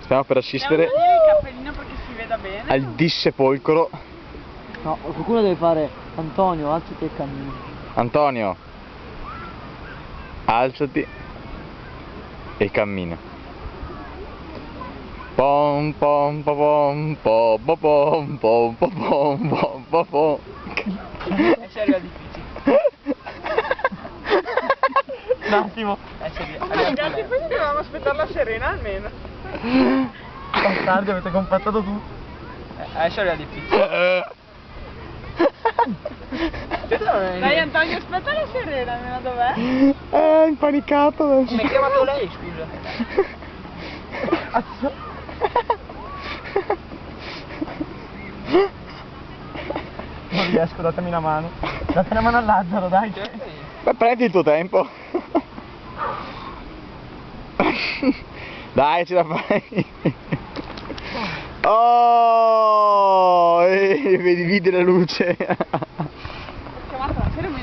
Stiamo per assistere il cappellino perché si veda bene. al dissepolcro. No, qualcuno deve fare Antonio, alzati e cammini. Antonio, alzati e cammina. Pom pom pom pom pom pom pom pom pom pom pom pom. È serio difficile. Un attimo. È serio. Ragazzi, poi dovevamo aspettare la Serena almeno. Bastardi, avete compattato tutto. È serio difficile. Dai Antonio, aspetta la Serena, almeno dov'è? È impanicato. Mi ha chiamato lei, scusa. Non riesco, datemi una mano. Date una mano a Lazzaro, dai. Beh, prendi il tuo tempo. Dai, ce la fai. Oh, vedi la luce. Ho chiamato la Serena,